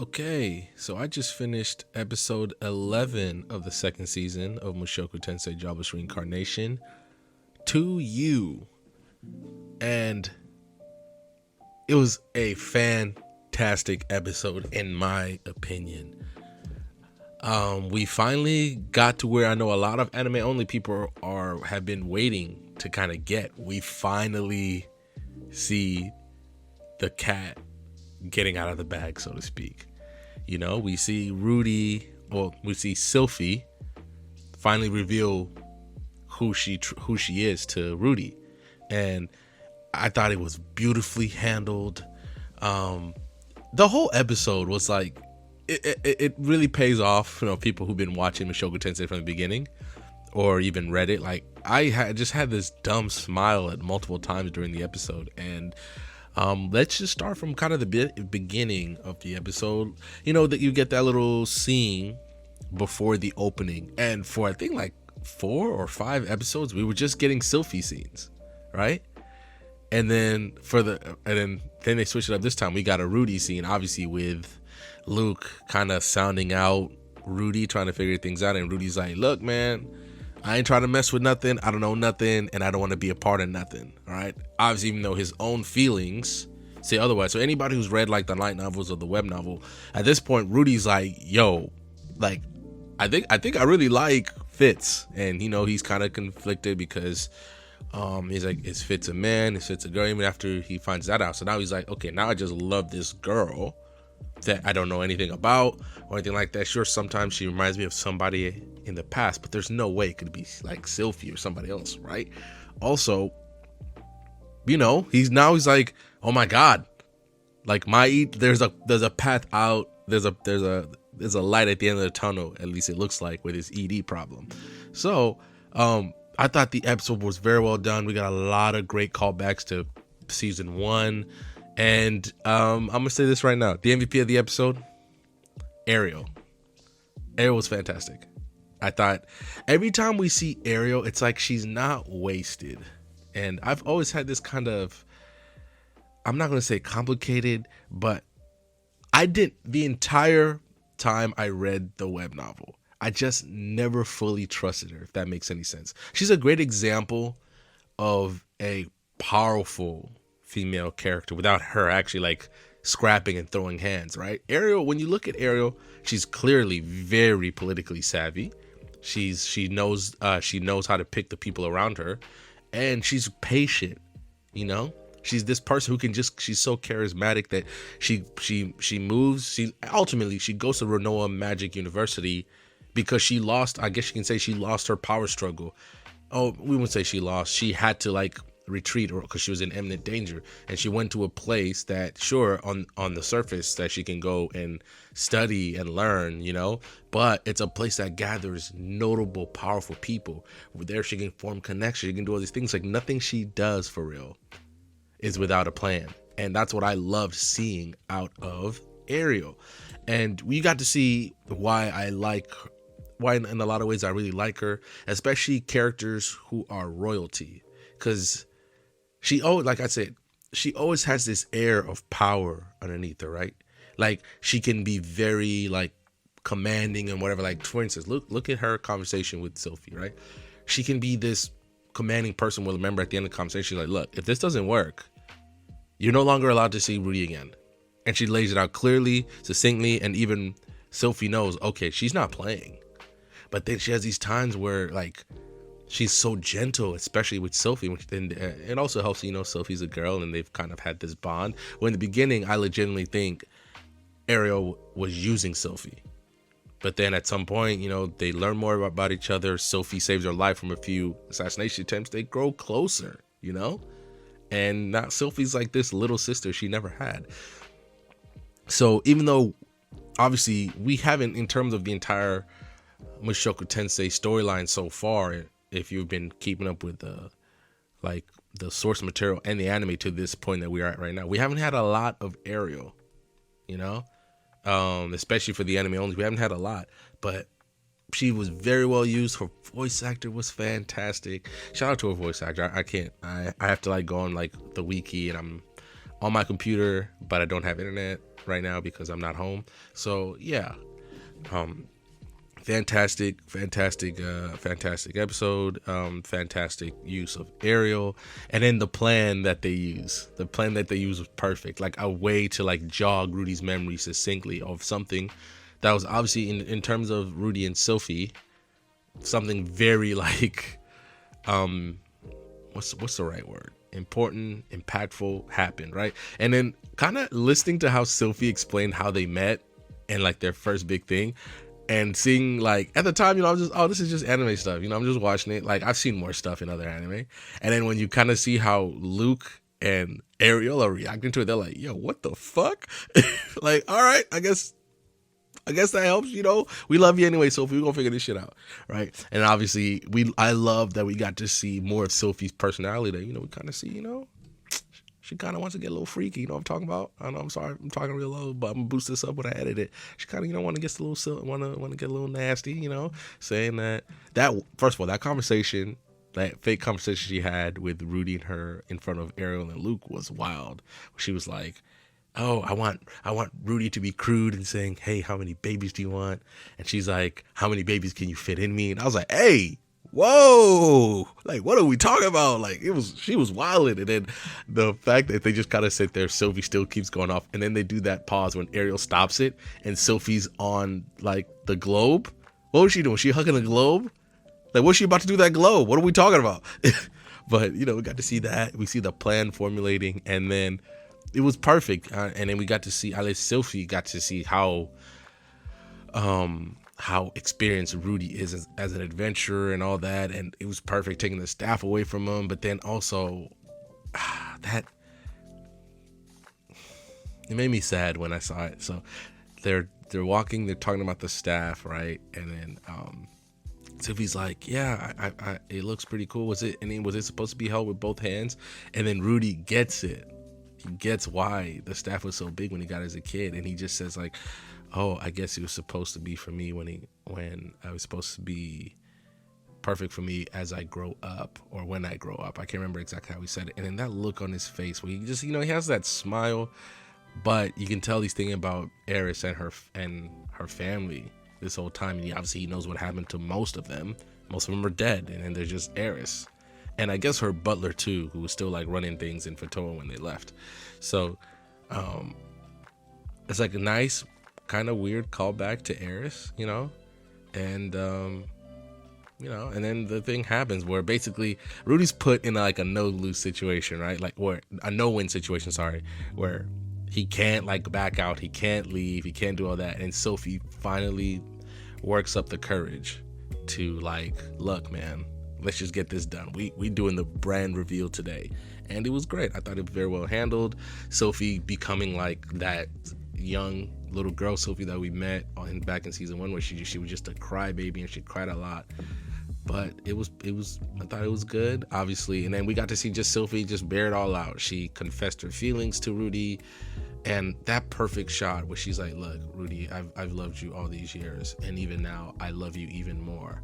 Okay, so I just finished episode 11 of the second season of Mushoku Tensei Jobless Reincarnation to you. And it was a fantastic episode in my opinion. We finally got to where I know a lot of anime only people have been waiting to kind of get. We finally see the cat getting out of the bag, so to speak. You know, we see Sylphie finally reveal who she is to Rudy, and I thought it was beautifully handled. The whole episode was like, it really pays off. You know, people who've been watching Mushoku Tensei from the beginning, or even read it. Like I just had this dumb smile at multiple times during the episode, and let's just start from kind of the beginning of the episode. You know, that you get that little scene before the opening, and for I think like 4 or 5 episodes, we were just getting Sylphie scenes, right? And then then they switched it up this time. We got a Rudy scene, obviously with Luke kind of sounding out Rudy, trying to figure things out, and Rudy's like, "Look, man, I ain't trying to mess with nothing. I don't know nothing, and I don't want to be a part of nothing." All right. Obviously, even though his own feelings say otherwise. So anybody who's read like the light novels or the web novel, at this point, Rudy's like, "Yo, like, I think I really like Fitz," and you know he's kind of conflicted because he's like, is Fitz a man? Is Fitz a girl? Even after he finds that out, so now he's like, okay, now I just love this girl that I don't know anything about or anything like that. Sure, sometimes she reminds me of somebody in the past, but there's no way it could be like Sylphie or somebody else, right? Also, you know, he's like, oh my god, like there's a path out, there's a light at the end of the tunnel, at least it looks like, with his ED problem. So I thought the episode was very well done. We got a lot of great callbacks to season 1. And I'm gonna say this right now: the MVP of the episode, Ariel. Ariel was fantastic. I thought every time we see Ariel, it's like she's not wasted. And I've always had this kind of, I'm not gonna say complicated, but the entire time I read the web novel, I just never fully trusted her, if that makes any sense. She's a great example of a powerful female character without her actually like scrapping and throwing hands, right? Ariel, when you look at Ariel, she's clearly very politically savvy. She knows how to pick the people around her, and she's patient. You know, she's this person who can she's so charismatic that she moves. She goes to Renoa Magic University because I guess you can say she lost her power struggle. Oh, we wouldn't say she lost. She had to like retreat, or because she was in imminent danger, and she went to a place that, sure, on the surface that she can go and study and learn, you know, but it's a place that gathers notable, powerful people. There she can form connections, she can do all these things. Like, nothing she does for real is without a plan, and that's what I loved seeing out of Ariel. And we got to see why in a lot of ways I really like her, especially characters who are royalty, because like I said, she always has this air of power underneath her, right? Like, she can be very like commanding and whatever. Like, for instance, look at her conversation with Sylphie, right? She can be this commanding person. We'll remember at the end of the conversation, she's like, look, if this doesn't work, you're no longer allowed to see Rudy again. And she lays it out clearly, succinctly, and even Sylphie knows, okay, she's not playing. But then she has these times where like she's so gentle, especially with Sylphie, which then it also helps, you know, Sylphie's a girl and they've kind of had this bond. Well, in the beginning, I legitimately think Ariel was using Sylphie, but then at some point, you know, they learn more about each other. Sylphie saves her life from a few assassination attempts. They grow closer, you know, and now Sylphie's like this little sister she never had. So even though obviously we haven't, in terms of the entire Mushoku Tensei storyline so far, if you've been keeping up with the source material and the anime to this point that we are at right now, we haven't had a lot of Ariel, you know, especially for the anime only. We haven't had a lot, but she was very well used. Her voice actor was fantastic. Shout out to her voice actor. I have to like go on like the wiki, and I'm on my computer, but I don't have internet, right now because I'm not home. So yeah, fantastic episode. Fantastic use of Ariel, and then the plan that they use was perfect, like a way to like jog Rudy's memory succinctly of something that was obviously in terms of Rudy and Sylphie, something very like what's the right word, important, impactful happened, right? And then kind of listening to how Sylphie explained how they met and like their first big thing, and seeing like at the time, you know, I'm just, oh, this is just anime stuff, you know, I'm just watching it. Like I've seen more stuff in other anime, and then when you kind of see how Luke and Ariel are reacting to it, they're like, yo, what the fuck? Like, all right, I guess that helps, you know. We love you anyway, Sophie. We're gonna figure this shit out, right? And obviously, I love that we got to see more of Sophie's personality. That, you know, we kind of see, you know, she kind of wants to get a little freaky. You know what I'm talking about? I know, I'm sorry, I'm talking real low, but I'm gonna boost this up when I edit it. She kind of, you know, want to get a little, want to get a little nasty, you know, saying that first of all, that conversation. That fake conversation she had with Rudy and her in front of Ariel and Luke was wild. She was like, oh, I want Rudy to be crude and saying, hey, how many babies do you want? And she's like, how many babies can you fit in me? And I was like, hey, whoa, like, what are we talking about? Like, she was wilding. And then the fact that they just kind of sit there, Sylphie still keeps going off, and then they do that pause when Ariel stops it and Sylphie's on like the globe. What was she doing? She hugging the globe? Like, what's she about to do that globe? What are we talking about? But, you know, we got to see that. We see the plan formulating, and then it was perfect. And then we got to see, at least Sylphie got to see how experienced Rudy is as an adventurer and all that. And it was perfect taking the staff away from him. But then also that it made me sad when I saw it. So they're walking, they're talking about the staff, right? And then Sylphie's like, yeah, I it looks pretty cool. Was it supposed to be held with both hands? And then Rudy gets it. He gets why the staff was so big when he got as a kid, and he just says like, oh, I guess it was supposed to be for me when I was supposed to be perfect for me as I grow up, or when I grow up. I can't remember exactly how he said it. And then that look on his face where he just, you know, he has that smile, but you can tell he's thinking about Eris and her family this whole time. And he knows what happened to most of them. Most of them are dead, and then there's just Eris. And I guess her butler too, who was still like running things in Fatoa when they left. So it's like a nice kind of weird callback to Eris, you know. And you know, and then the thing happens where basically Rudy's put in like a no-lose situation, right? Like, or a no-win situation, sorry, where he can't like back out, he can't leave, he can't do all that. And Sylphie finally works up the courage to like, look, man, let's just get this done. We doing the brand reveal today. And it was great. I thought it was very well handled. Sylphie becoming like that young little girl Sylphie that we met back in season 1, where she was just a crybaby and she cried a lot. But it was I thought it was good, obviously. And then we got to see just Sylphie just bear it all out. She confessed her feelings to Rudy, and that perfect shot where she's like, look, Rudy, I've loved you all these years, and even now I love you even more.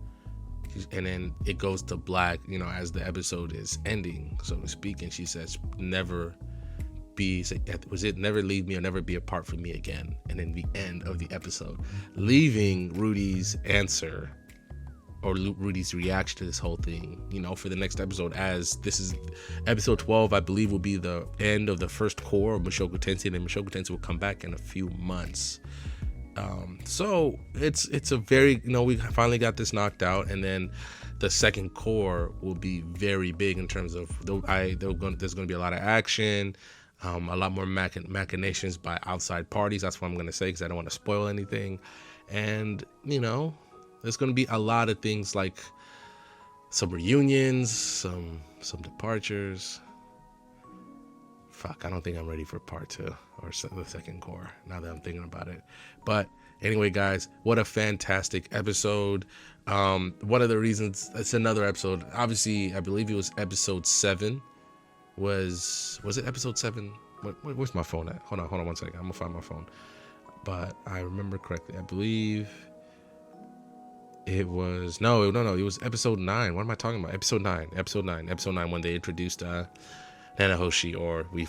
And then it goes to black, you know, as the episode is ending, so to speak, and she says, never leave me or never be apart from me again. And then the end of the episode, leaving Rudy's answer or Rudy's reaction to this whole thing, you know, for the next episode, as this is episode 12, I believe, will be the end of the first core of Mushoku Tensei, and then Mushoku Tensei will come back in a few months. So it's a very, you know, we finally got this knocked out, and then the second core will be very big in terms of there's going to be a lot of action, a lot more machinations by outside parties. That's what I'm going to say, because I don't want to spoil anything. And, you know, there's going to be a lot of things like some reunions, some departures. Fuck, I don't think I'm ready for part 2 or the second core, now that I'm thinking about it. But anyway, guys, what a fantastic episode. One of the reasons, it's another episode. Obviously, I believe it was episode 7. Was it episode 7? Where's my phone at? Hold on 1 second. I'm gonna find my phone. But I remember correctly, I believe it was no. It was episode 9. What am I talking about? Episode 9 when they introduced Nanahoshi, or we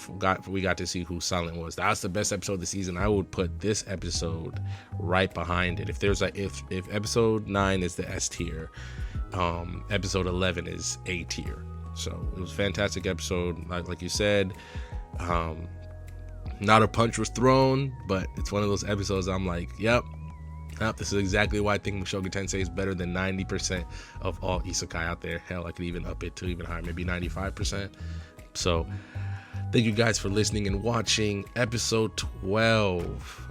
got to see who Silent was. That's the best episode of the season. I would put this episode right behind it. If there's if episode 9 is the S tier, episode 11 is A tier. So it was a fantastic episode. Like you said, not a punch was thrown, but it's one of those episodes I'm like, yep, this is exactly why I think Mushoku Tensei is better than 90% of all isekai out there. Hell, I could even up it to even higher, maybe 95%. So thank you guys for listening and watching episode 12.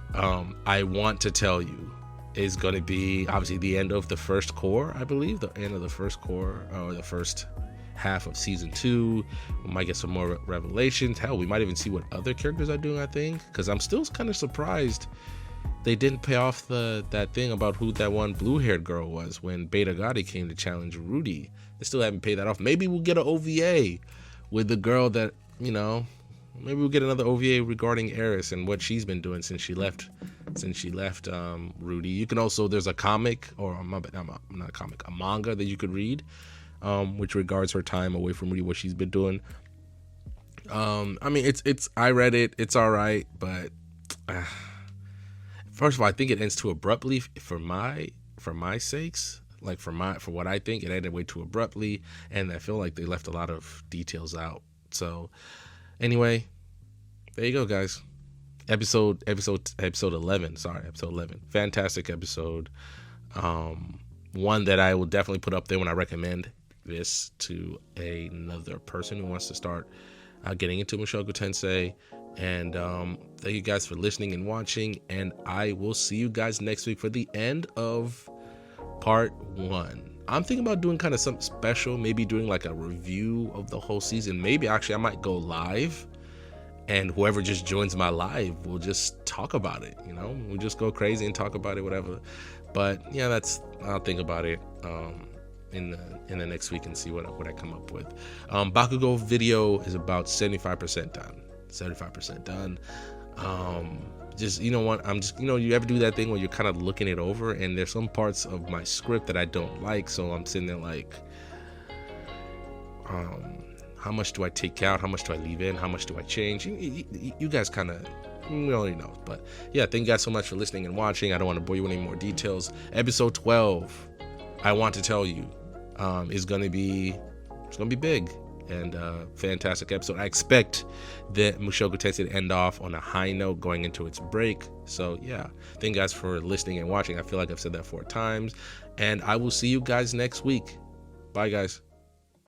I want to tell you is going to be obviously the end of the first core, I believe, the end of the first core, or the first half of season 2. We might get some more revelations. Hell, we might even see what other characters are doing, I think, because I'm still kind of surprised they didn't pay off that thing about who that one blue-haired girl was when Beta Gotti came to challenge Rudy. They still haven't paid that off. Maybe we'll get an OVA with the girl that, you know, maybe we'll get another OVA regarding Eris and what she's been doing since she left Rudy. You can also, there's a comic, or not a comic, a manga that you could read, which regards her time away from Rudy, what she's been doing. I mean, it's I read it, it's all right, but first of all, I think it ends too abruptly for my sakes. Like for what I think, it ended way too abruptly, and I feel like they left a lot of details out. So anyway, there you go, guys. Episode 11. Sorry, episode 11. Fantastic episode. One that I will definitely put up there when I recommend this to another person who wants to start getting into Mushoku Tensei. And thank you guys for listening and watching, and I will see you guys next week for the end of part 1. I'm thinking about doing kind of something special, maybe doing like a review of the whole season. Maybe actually I might go live, and whoever just joins my live will just talk about it, you know, we'll just go crazy and talk about it, whatever. But yeah, I'll think about it in the next week and see what I come up with. Bakugo video is about 75% done. Just, you know what, I'm just, you know, you ever do that thing where you're kind of looking it over and there's some parts of my script that I don't like, so I'm sitting there like, how much do I take out, how much do I leave in, how much do I change? You guys kind of already know. But yeah, thank you guys so much for listening and watching. I don't want to bore you with any more details. Episode 12, I want to tell you, is gonna be big. And fantastic episode. I expect the Mushoku Tensei to end off on a high note going into its break. So yeah, thank you guys for listening and watching. I feel like I've said that 4 times, and I will see you guys next week. Bye, guys.